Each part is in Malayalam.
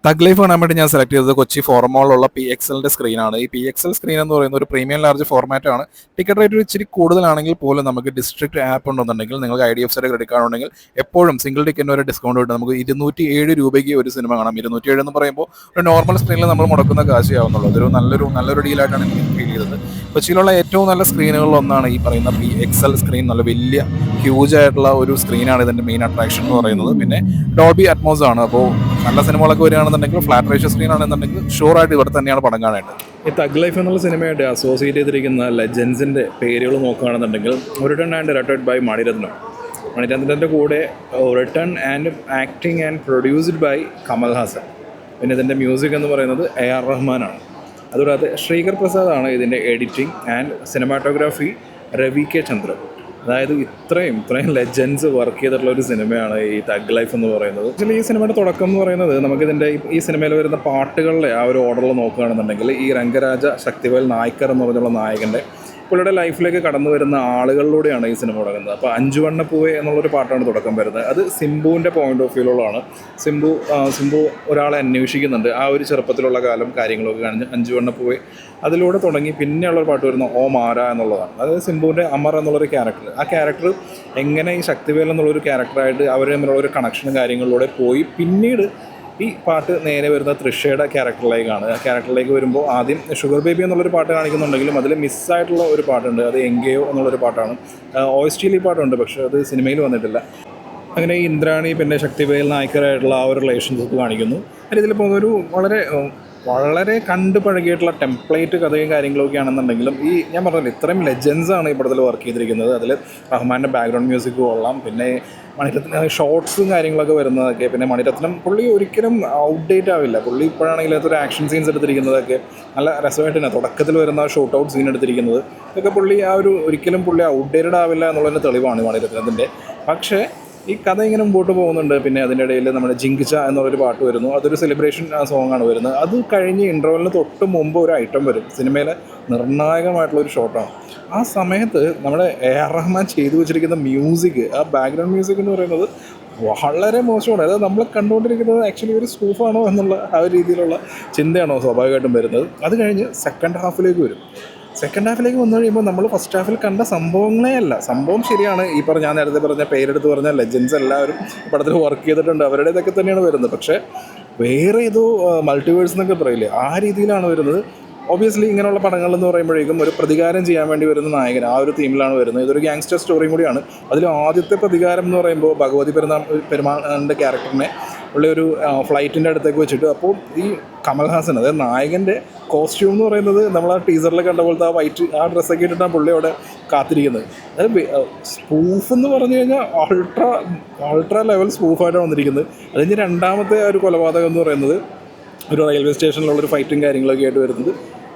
തഗ് ലൈഫ് കാണാൻ വേണ്ടി ഞാൻ സെലക്ട് ചെയ്തത് കൊച്ചി ഫോറമോളിലുള്ള PXLന്റെ സ്ക്രീനാണ്. ഈ PXL സ്ക്രീൻ എന്ന് പറയുന്ന ഒരു പ്രീമിയം ലാർജ് ഫോർമാറ്റ് ആണ്. ടിക്കറ്റ് റേറ്റ് ഒരു ഇച്ചിരി കൂടുതലാണെങ്കിൽ പോലും നമുക്ക് ഡിസ്ട്രിക്ട് ആപ്പ് ഉണ്ടെന്നുണ്ടെങ്കിൽ നിങ്ങൾക്ക് IDFCയുടെ ക്രെഡിറ്റ് കാർഡ് ഉണ്ടെങ്കിൽ എപ്പോഴും സിംഗിൾ ടിക്കറ്റിന് ഒരു ഡിസ്കൗണ്ട് കിട്ടും. നമുക്ക് 207 രൂപയ്ക്ക് ഒരു സിനിമ കാണാം. 207 എന്ന് പറയുമ്പോൾ ഒരു നോർമൽ സ്ക്രീനിൽ നമ്മൾ മുടക്കുന്ന കാശേ ആവുന്നുള്ളൂ. അതൊരു നല്ലൊരു ഡീലായിട്ടാണ് എനിക്ക് ഫീൽ ചെയ്തത്. കൊച്ചിയിലുള്ള ഏറ്റവും നല്ല സ്ക്രീനുകളിൽ ഒന്നാണ് ഈ പറയുന്ന PXL സ്ക്രീൻ. നല്ല വലിയ ഹ്യൂജ് ആയിട്ടുള്ള ഒരു സ്ക്രീനാണ് ഇതിന്റെ മെയിൻ അട്രാക്ഷൻ എന്ന് പറയുന്നത്. പിന്നെ ഡോൾബി അറ്റ്മോസ് ആണ്. അപ്പോൾ നല്ല സിനിമകളൊക്കെ വരികയാണെന്നുണ്ടെങ്കിൽ ഫ്ലാറ്റ് റേഷ്യോ സ്ക്രീൻ ആണെന്നുണ്ടെങ്കിൽ ഷുവറായിട്ട് ഇവിടെ തന്നെയാണ് പടം കാണേണ്ടത്. ഈ തഗ് ലൈഫ് എന്നുള്ള സിനിമയായിട്ട് അസോസിയേറ്റ് ചെയ്തിരിക്കുന്ന ലെജൻസിൻ്റെ പേരുകൾ നോക്കുകയാണെന്നുണ്ടെങ്കിൽ written and directed by Mani Ratnam. മണിരത്നത്തിൻ്റെ കൂടെ written and acting and produced by Kamal Haasan. പിന്നെ ഇതിൻ്റെ മ്യൂസിക് എന്ന് പറയുന്നത് AR റഹ്മാനാണ്. അതുകൂടാതെ ശ്രീകർ പ്രസാദാണ് ഇതിൻ്റെ editing and cinematography Ravi K Chandran. അതായത് ഇത്രയും ലെജൻസ് വർക്ക് ചെയ്തിട്ടുള്ള ഒരു സിനിമയാണ് ഈ തഗ് ലൈഫ് എന്ന് പറയുന്നത്. ആക്ച്വലി ഈ സിനിമയുടെ തുടക്കം എന്ന് പറയുന്നത് നമുക്കിതിൻ്റെ ഈ സിനിമയിൽ വരുന്ന പാട്ടുകളുടെ ആ ഒരു ഓർഡറിൽ നോക്കുകയാണെന്നുണ്ടെങ്കിൽ ഈ രംഗരാജ ശക്തിവേൽ നായ്ക്കർ എന്ന് പറഞ്ഞുള്ള നായകൻ്റെ പുള്ളിയുടെ ലൈഫിലേക്ക് കടന്നു വരുന്ന ആളുകളിലൂടെയാണ് ഈ സിനിമ തുടങ്ങുന്നത്. അപ്പോൾ അഞ്ചുവണ്ണ പൂവേ എന്നുള്ളൊരു പാട്ടാണ് തുടക്കം വരുന്നത്. അത് സിംബുവിൻ്റെ പോയിന്റ് ഓഫ് വ്യൂയിലുള്ളതാണ്. സിംബു ഒരാളെ അന്വേഷിക്കുന്നുണ്ട്. ആ ഒരു ചെറുപ്പത്തിലുള്ള കാലം കാര്യങ്ങളൊക്കെ കാണിച്ച് അഞ്ചുവണ്ണ പൂവേ അതിലൂടെ തുടങ്ങി പിന്നെയുള്ളൊരു പാട്ട് വരുന്ന ഓ മാര എന്നുള്ളതാണ്. അതായത് സിംബുവിൻ്റെ അമർ എന്നുള്ളൊരു ക്യാരക്ടർ, ആ ക്യാരക്ടർ എങ്ങനെ ഈ ശക്തിവേൽ എന്നുള്ളൊരു ക്യാരക്ടറായിട്ട് അവർ തമ്മിലുള്ള ഒരു കണക്ഷനും കാര്യങ്ങളിലൂടെ പോയി പിന്നീട് ഈ പാട്ട് നേരെ വരുന്ന തൃഷയുടെ ക്യാരക്ടറിലേക്കാണ്. ആ ക്യാരക്ടറിലേക്ക് വരുമ്പോൾ ആദ്യം ഷുഗർ ബേബി എന്നുള്ളൊരു പാട്ട് കാണിക്കുന്നുണ്ടെങ്കിലും അതിൽ മിസ്സായിട്ടുള്ള ഒരു പാട്ടുണ്ട്. അത് എങ്കെയോ എന്നുള്ളൊരു പാട്ടാണ്. OSTയിൽ ഈ പാട്ടുണ്ട്, പക്ഷേ അത് സിനിമയിൽ വന്നിട്ടില്ല. അങ്ങനെ ഈ ഇന്ദ്രാണി പിന്നെ ശക്തിവേൽ നായ്ക്കരായിട്ടുള്ള ആ ഒരു റിലേഷൻഷിപ്പ് കാണിക്കുന്നു. അതിൽ പോകുന്ന ഒരു വളരെ കണ്ടു പഴകിയിട്ടുള്ള ടെംപ്ലേറ്റ് കഥയും കാര്യങ്ങളൊക്കെ ആണെന്നുണ്ടെങ്കിലും ഈ ഞാൻ പറഞ്ഞില്ല ഇത്രയും ലെജൻസാണ് ഈ പടത്തിൽ വർക്ക് ചെയ്തിരിക്കുന്നത്. അതിൽ റഹ്മാൻ്റെ ബാക്ക്ഗ്രൗണ്ട് മ്യൂസിക് കൊള്ളാം. പിന്നെ മണിരത്നം ഷോർട്സും കാര്യങ്ങളൊക്കെ വരുന്നതൊക്കെ. പിന്നെ മണിരത്നം പുള്ളി ഒരിക്കലും ഔട്ട്ഡേറ്റ് ആവില്ല. പുള്ളി ഇപ്പോഴാണെങ്കിൽ അതൊരു ആക്ഷൻ സീൻസ് എടുത്തിരിക്കുന്നതൊക്കെ നല്ല രസമായിട്ട് തന്നെ തുടക്കത്തിൽ വരുന്ന ഷൂട്ട് ഔട്ട് സീൻ എടുത്തിരിക്കുന്നത് ഇതൊക്കെ പുള്ളി ഒരിക്കലും പുള്ളി ഔട്ട്ഡേറ്റഡ് ആവില്ല എന്നുള്ളതിൻ്റെ തെളിവാണ് മണിരത്നത്തിൻ്റെ. പക്ഷേ ഈ കഥ ഇങ്ങനെ മുമ്പോട്ട് പോകുന്നുണ്ട്. പിന്നെ അതിൻ്റെ ഇടയിൽ നമ്മുടെ ജിങ്കിച്ച എന്നുള്ളൊരു പാട്ട് വരുന്നു. അതൊരു സെലിബ്രേഷൻ സോങ്ങാണ് വരുന്നത്. അത് കഴിഞ്ഞ് ഇൻ്റർവെല്ലിന് തൊട്ട് മുമ്പ് ഒരു ഐറ്റം വരും. സിനിമയിലെ നിർണായകമായിട്ടുള്ളൊരു ഷോട്ടാണ്. ആ സമയത്ത് നമ്മുടെ AR റഹ്മാൻ ചെയ്തു വെച്ചിരിക്കുന്ന മ്യൂസിക്, ആ ബാക്ക്ഗ്രൗണ്ട് മ്യൂസിക് എന്ന് പറയുന്നത് വളരെ മോശമാണ്. അതായത് നമ്മൾ കണ്ടുകൊണ്ടിരിക്കുന്നത് ആക്ച്വലി ഒരു സ്കൂഫാണോ എന്നുള്ള ആ ഒരു രീതിയിലുള്ള ചിന്തയാണോ സ്വാഭാവികമായിട്ടും വരുന്നത്. അത് കഴിഞ്ഞ് സെക്കൻഡ് ഹാഫിലേക്ക് വരും. സെക്കൻഡ് ഹാഫിലേക്ക് വന്നു കഴിയുമ്പോൾ നമ്മൾ ഫസ്റ്റ് ഹാഫിൽ കണ്ട സംഭവങ്ങളേ അല്ല. സംഭവം ശരിയാണ്. ഈ ഞാൻ നേരത്തെ പറഞ്ഞ പേരെടുത്ത് പറഞ്ഞ ലെജൻസ് എല്ലാവരും പടത്തിൽ വർക്ക് ചെയ്തിട്ടുണ്ട്. അവരുടെ ഇതൊക്കെ തന്നെയാണ് വരുന്നത്. പക്ഷേ വേറെ ഏതോ മൾട്ടിവേഴ്സ് എന്നൊക്കെ പറയില്ലേ, ആ രീതിയിലാണ് വരുന്നത്. ഒബ്വിയസ്ലി ഇങ്ങനെയുള്ള പടങ്ങളെന്ന് പറയുമ്പോഴേക്കും ഒരു പ്രതികാരം ചെയ്യാൻ വേണ്ടി വരുന്ന നായകൻ ആ ഒരു തീമിലാണ് വരുന്നത്. ഇതൊരു ഗ്യാങ്സ്റ്റർ സ്റ്റോറിയും കൂടിയാണ്. അതിൽ ആദ്യത്തെ പ്രതികാരം എന്ന് പറയുമ്പോൾ ഭഗവതി പെരുമാളിൻ്റെ ക്യാരക്ടറിനെ ഉള്ള ഒരു ഫ്ലൈറ്റിൻ്റെ അടുത്തേക്ക് വെച്ചിട്ട് അപ്പോൾ ഈ കമൽ ഹാസൻ അതായത് നായകൻ്റെ കോസ്റ്റ്യൂം എന്ന് പറയുന്നത് നമ്മൾ ആ ടീസറിൽ കണ്ട പോലത്തെ ആ വൈറ്റ് ആ ഡ്രസ്സൊക്കെ ഇട്ടിട്ടാണ് പുള്ളി അവിടെ കാത്തിരിക്കുന്നത്. അതായത് സ്പൂഫ് എന്ന് പറഞ്ഞു കഴിഞ്ഞാൽ അൾട്രാ ലെവൽ സ്പൂഫായിട്ടാണ് വന്നിരിക്കുന്നത്. അതിന് രണ്ടാമത്തെ ഒരു കൊലപാതകം എന്ന് പറയുന്നത് ഒരു റെയിൽവേ സ്റ്റേഷനിലുള്ളൊരു ഫൈറ്റും കാര്യങ്ങളൊക്കെ ആയിട്ട് വരുന്നത്.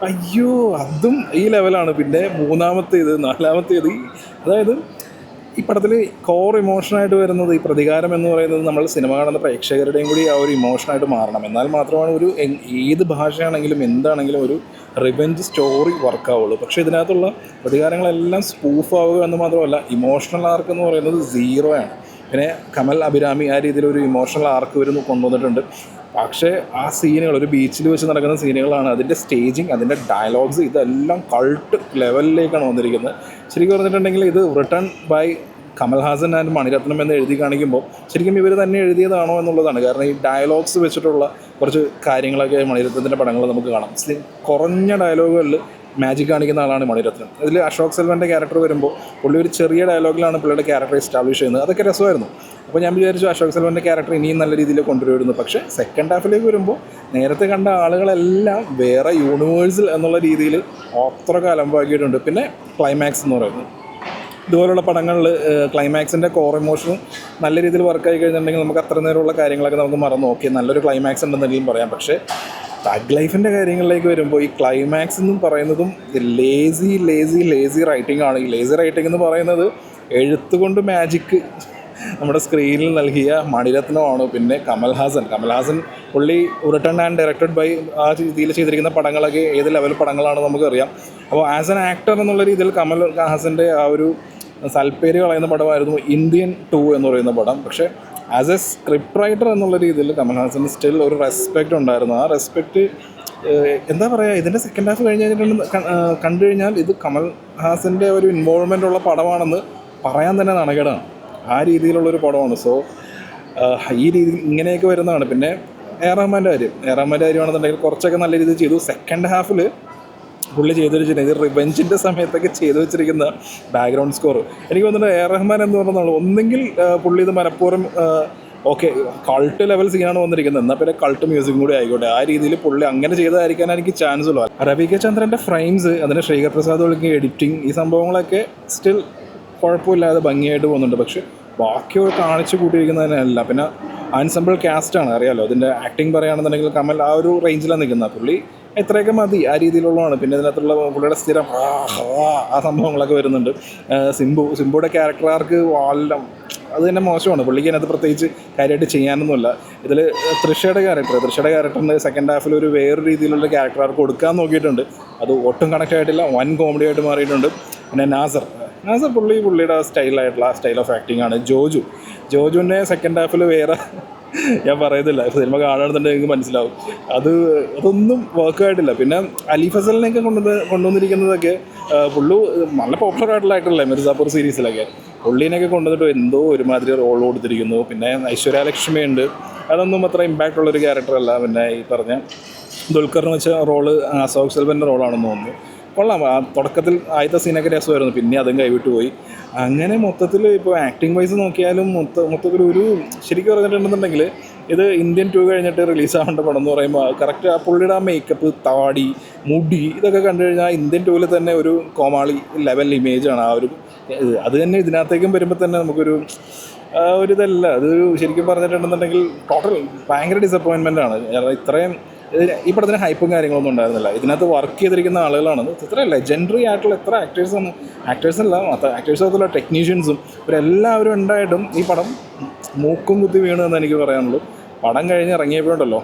അയ്യോ, അതും ഈ ലെവലാണ്. പിന്നെ മൂന്നാമത്തേത് നാലാമത്തേത് അതായത് ഈ പടത്തിൽ കോർ ഇമോഷനായിട്ട് വരുന്നത് ഈ പ്രതികാരം എന്ന് പറയുന്നത് നമ്മൾ സിനിമ കാണുന്ന പ്രേക്ഷകരുടെയും കൂടി ആ ഒരു ഇമോഷനായിട്ട് മാറണം. എന്നാൽ മാത്രമാണ് ഒരു ഏത് ഭാഷയാണെങ്കിലും എന്താണെങ്കിലും ഒരു റിവെഞ്ച് സ്റ്റോറി വർക്കാവുള്ളൂ. പക്ഷേ ഇതിനകത്തുള്ള പ്രതികാരങ്ങളെല്ലാം സ്പൂഫാവുക എന്ന് മാത്രമല്ല ഇമോഷണൽ ആർക്ക് എന്ന് പറയുന്നത് 0 ആണ്. പിന്നെ കമൽ അഭിരാമി ആ രീതിയിലൊരു ഇമോഷണൽ ആർക്ക് വരുന്നു കൊണ്ടുവന്നിട്ടുണ്ട്. പക്ഷേ ആ സീനുകൾ ഒരു ബീച്ചിൽ വെച്ച് നടക്കുന്ന സീനുകളാണ്. അതിൻ്റെ സ്റ്റേജിങ്, അതിൻ്റെ ഡയലോഗ്സ് ഇതെല്ലാം കൾട്ട് ലെവലിലേക്കാണ് വന്നിരിക്കുന്നത്. ശരിക്കും പറഞ്ഞിട്ടുണ്ടെങ്കിൽ ഇത് written by Kamal Haasan and Maniratnam എന്ന് എഴുതി കാണിക്കുമ്പോൾ ശരിക്കും ഇവർ തന്നെ എഴുതിയതാണോ എന്നുള്ളതാണ്. കാരണം ഈ ഡയലോഗ്സ് വെച്ചിട്ടുള്ള കുറച്ച് കാര്യങ്ങളൊക്കെ മണിരത്നത്തിൻ്റെ പടങ്ങൾ നമുക്ക് കാണാം. കുറഞ്ഞ ഡയലോഗുകളിൽ മാജിക് കാണിക്കുന്ന ആളാണ് മണിരത്നം. ഇതിൽ അശോക് സെൽവൻ്റെ ക്യാരക്ടർ വരുമ്പോൾ പുള്ളി ഒരു ചെറിയ ഡയലോഗിലാണ് പുള്ളിയുടെ ക്യാരക്ടർ എസ്റ്റാബ്ലിഷ് ചെയ്യുന്നത്. അതൊക്കെ രസമായിരുന്നു. അപ്പോൾ ഞാൻ വിചാരിച്ചു അശോക് സെൽവൻ്റെ ക്യാരക്ടർ ഇനിയും നല്ല രീതിയിൽ കൊണ്ടുവരുന്നു. പക്ഷേ സെക്കൻഡ് ഹാഫിലേക്ക് വരുമ്പോൾ നേരത്തെ കണ്ട ആളുകളെല്ലാം വേറെ യൂണിവേഴ്സൽ എന്നുള്ള രീതിയിൽ അത്രയ്ക്ക് അലമ്പാക്കിയിട്ടുണ്ട്. പിന്നെ ക്ലൈമാക്സ് എന്ന് പറയുന്നത് ഇതുപോലുള്ള പടങ്ങളിൽ ക്ലൈമാക്സിൻ്റെ കോർ ഇമോഷനും നല്ല രീതിയിൽ വർക്കായി കഴിഞ്ഞിട്ടുണ്ടെങ്കിൽ നമുക്ക് അത്ര നേരമുള്ള കാര്യങ്ങളൊക്കെ നമുക്ക് മറന്നു നോക്കി നല്ലൊരു ക്ലൈമാക്സ് ഉണ്ടെന്നെങ്കിലും പറയാം. പക്ഷേ തഗ് ലൈഫിൻ്റെ കാര്യങ്ങളിലേക്ക് വരുമ്പോൾ ഈ ക്ലൈമാക്സ് എന്നും പറയുന്നതും ലേസി റൈറ്റിംഗ് ആണ്. ഈ ലേസി റൈറ്റിംഗ് എന്ന് പറയുന്നത് എഴുത്തുകൊണ്ട് മാജിക്ക് നമ്മുടെ സ്ക്രീനിൽ നൽകിയ മണിരത്നമാണ്. പിന്നെ കമൽ ഹാസൻ പുള്ളി റിട്ടൺ ആൻഡ് ഡയറക്റ്റഡ് ബൈ ആ രീതിയിൽ ചെയ്തിരിക്കുന്ന പടങ്ങളൊക്കെ ഏത് ലെവൽ പടങ്ങളാണ് നമുക്കറിയാം. അപ്പോൾ ആസ് ആൻ ആക്ടർ എന്നുള്ള രീതിയിൽ കമൽ ഹാസൻ്റെ ആ ഒരു സൽപ്പേര് കളയുന്ന പടമായിരുന്നു ഇന്ത്യൻ 2 എന്ന് പറയുന്ന പടം. പക്ഷേ ആസ് എ സ്ക്രിപ്റ്റ് റൈറ്റർ എന്നുള്ള രീതിയിൽ കമൽഹാസന് സ്റ്റിൽ ഒരു റെസ്പെക്റ്റ് ഉണ്ടായിരുന്നു. ആ റെസ്പെക്റ്റ് എന്താ പറയുക, ഇതിൻ്റെ സെക്കൻഡ് ഹാഫ് കഴിഞ്ഞ് കഴിഞ്ഞിട്ട് കണ്ടു കഴിഞ്ഞാൽ ഇത് കമൽഹാസൻ്റെ ഒരു ഇൻവോൾവ്മെൻ്റ് ഉള്ള പടമാണെന്ന് പറയാൻ തന്നെ നാണക്കേടാണ്. ആ രീതിയിലുള്ളൊരു പടമാണ്. സോ ഈ രീതിയിൽ ഇങ്ങനെയൊക്കെ വരുന്നതാണ്. പിന്നെ റഹ്മാൻ്റെ കാര്യമാണെന്നുണ്ടെങ്കിൽ കുറച്ചൊക്കെ നല്ല രീതിയിൽ ചെയ്തു. സെക്കൻഡ് ഹാഫിൽ പുള്ളി ചെയ്തു വെച്ചിട്ടുണ്ട്, ഇത് റിവെഞ്ചിൻ്റെ സമയത്തൊക്കെ ചെയ്തു വെച്ചിരിക്കുന്ന ബാക്ക്ഗ്രൗണ്ട് സ്കോർ എനിക്ക് തോന്നുന്നുണ്ട് റഹ്മാൻ എന്ന് പറഞ്ഞാൽ ഒന്നെങ്കിൽ പുള്ളി ഇത് മനഃപൂർവ്വം ഓക്കെ കൾട്ട് ലെവൽ സീനാണ് വന്നിരിക്കുന്നത്, എന്നാൽ പിന്നെ കൾട്ട് മ്യൂസിക്കും കൂടി ആയിക്കോട്ടെ, ആ രീതിയിൽ പുള്ളി അങ്ങനെ ചെയ്തതായിരിക്കാൻ എനിക്ക് ചാൻസ് ഉള്ളൂ. രവി കെ ചന്ദ്രൻ്റെ ഫ്രെയിംസ്, അതിന് ശ്രീകർ പ്രസാദ് ഒളിക്ക് എഡിറ്റിംഗ്, ഈ സംഭവങ്ങളൊക്കെ സ്റ്റിൽ കുഴപ്പമില്ലാതെ ഭംഗിയായിട്ട് പോകുന്നുണ്ട്. പക്ഷെ ബാക്കിയൊക്കെ കാണിച്ചു കൂട്ടിയിരിക്കുന്നതിനല്ല. പിന്നെ ആൻസംബിൾ കാസ്റ്റാണ്, അറിയാമല്ലോ, അതിൻ്റെ ആക്ടിങ് പറയുകയാണെന്നുണ്ടെങ്കിൽ കമൽ ആ ഒരു റേഞ്ചിലാണ് നിൽക്കുന്നത്. പുള്ളി ഇത്രയൊക്കെ മതി, ആ രീതിയിലുള്ളതാണ്. പിന്നെ ഇതിനകത്തുള്ള പുള്ളിയുടെ സ്ഥിരം ആ സംഭവങ്ങളൊക്കെ വരുന്നുണ്ട്. സിംബുയുടെ ക്യാരക്ടർ ആർക്ക് എല്ലാം അത് തന്നെ മോശമാണ്. പുള്ളിക്ക് അതിനകത്ത് പ്രത്യേകിച്ച് കാര്യമായിട്ട് ചെയ്യാനൊന്നുമില്ല. ഇതിൽ തൃഷയുടെ ക്യാരക്ടറിന് സെക്കൻഡ് ഹാഫിൽ ഒരു വേറെ രീതിയിലുള്ള ക്യാരക്ടർ ആർക്ക് കൊടുക്കാൻ നോക്കിയിട്ടുണ്ട്. അത് ഒട്ടും കണക്റ്റ് ആയിട്ടില്ല, വൻ കോമഡി ആയിട്ട് മാറിയിട്ടുണ്ട്. പിന്നെ നാസർ പുള്ളിയുടെ സ്റ്റൈലായിട്ടുള്ള സ്റ്റൈൽ ഓഫ് ആക്ടിങ് ആണ്. ജോജുവിൻ്റെ സെക്കൻഡ് ഹാഫിൽ വേറെ ഞാൻ പറയുന്നില്ല, സിനിമ കാണുകയാണെന്നുണ്ടെങ്കിൽ എനിക്ക് മനസ്സിലാവും. അതൊന്നും വർക്കായിട്ടില്ല. പിന്നെ അലി ഫസലിനെയൊക്കെ കൊണ്ടുവന്നിരിക്കുന്നതൊക്കെ പുള്ളി നല്ല പോപ്പുലർ ആയിട്ടുള്ള ആക്ടറല്ലേ മിർസാപൂർ സീരീസിലൊക്കെ, പുള്ളീനെയൊക്കെ കൊണ്ടുവന്നിട്ട് എന്തോ ഒരുമാതിരി റോൾ കൊടുത്തിരിക്കുന്നു. പിന്നെ ഐശ്വര്യലക്ഷ്മി ഉണ്ട്, അതൊന്നും അത്ര ഇമ്പാക്റ്റ് ഉള്ളൊരു ക്യാരക്ടറല്ല. പിന്നെ ഈ പറഞ്ഞ ദുൽഖറിന് വെച്ച റോള് അശോക് സെൽവൻ്റെ റോളാണെന്ന് തോന്നുന്നു. കൊള്ളാം. ആ തുടക്കത്തിൽ ആദ്യത്തെ സീനൊക്കെ രസമായിരുന്നു, പിന്നെ അതും കൈവിട്ട് പോയി. അങ്ങനെ മൊത്തത്തിൽ ഇപ്പോൾ ആക്ടിങ് വൈസ് നോക്കിയാലും മൊത്തത്തിൽ ഒരു ശരിക്കും പറഞ്ഞിട്ടുണ്ടെന്നുണ്ടെങ്കിൽ ഇത് ഇന്ത്യൻ 2 കഴിഞ്ഞിട്ട് റിലീസാവേണ്ട പടം എന്ന് പറയുമ്പോൾ കറക്റ്റ് ആ പുള്ളിയുടെ ആ മേക്കപ്പ്, താടി, മുടി ഇതൊക്കെ കണ്ടു കഴിഞ്ഞാൽ ഇന്ത്യൻ 2 തന്നെ ഒരു കോമാളി ലെവൽ ഇമേജാണ് ആ ഒരു അത് തന്നെ ഇതിനകത്തേക്കും വരുമ്പോൾ തന്നെ നമുക്കൊരു ഒരിതല്ല. അത് ശരിക്കും പറഞ്ഞിട്ടുണ്ടെന്നുണ്ടെങ്കിൽ ടോട്ടൽ ഭയങ്കര ഡിസപ്പോയിൻമെൻ്റ് ആണ്. ഇത്രയും ഈ പടത്തിന് ഹൈപ്പും കാര്യങ്ങളൊന്നും ഉണ്ടായിരുന്നില്ല. ഇതിനകത്ത് വർക്ക് ചെയ്തിരിക്കുന്ന ആളുകളാണ് ഇത്ര ലെജൻഡറി ആയിട്ടുള്ള എത്ര ആക്ടേഴ്സാണ്, ആക്ടേഴ്സല്ല ആക്ടേഴ്സുള്ള ടെക്നീഷ്യൻസും ഇവരെല്ലാവരും ഉണ്ടായിട്ടും ഈ പടം മൂക്കും കുത്തി വീണെന്ന് എനിക്ക് പറയാനുള്ളൂ. പടം കഴിഞ്ഞ് ഇറങ്ങിയപ്പോഴുണ്ടല്ലോ.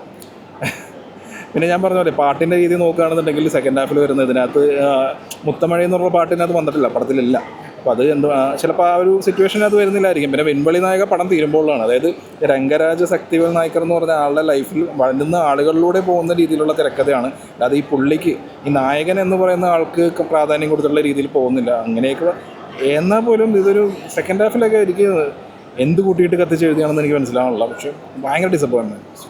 പിന്നെ ഞാൻ പറഞ്ഞ പോലെ പാട്ടിൻ്റെ രീതി നോക്കുകയാണെന്നുണ്ടെങ്കിൽ സെക്കൻഡ് ഹാഫിൽ വരുന്നത് ഇതിനകത്ത് മുത്തമഴ എന്നുള്ള പാട്ടിനകത്ത് വന്നിട്ടില്ല, പടത്തിലില്ല. അപ്പോൾ അത് ചിലപ്പോൾ ആ ഒരു സിറ്റുവേഷനകത്ത് വരുന്നില്ലായിരിക്കും. പിന്നെ വെൺപളി നായക പടം തീരുമ്പോഴാണ്, അതായത് രംഗരാജ ശക്തിവേൽ നായ്ക്കർ എന്ന് പറഞ്ഞ ആളുടെ ലൈഫിൽ വരുന്ന ആളുകളിലൂടെ പോകുന്ന രീതിയിലുള്ള തിരക്കഥയാണ്. അല്ലാതെ ഈ പുള്ളിക്ക് ഈ നായകൻ എന്ന് പറയുന്ന ആൾക്ക് പ്രാധാന്യം കൊടുത്തുള്ള രീതിയിൽ പോകുന്നില്ല. അങ്ങനെയൊക്കെ എന്നാൽ പോലും ഇതൊരു സെക്കൻഡ് ഹാഫിലൊക്കെ എനിക്ക് എന്ത് കൂട്ടിയിട്ട് കത്തിച്ച് എഴുതിയാണെന്ന് എനിക്ക് മനസ്സിലാവണില്ല. പക്ഷേ ഭയങ്കര ഡിസപ്പോയിൻമെൻറ്റ്.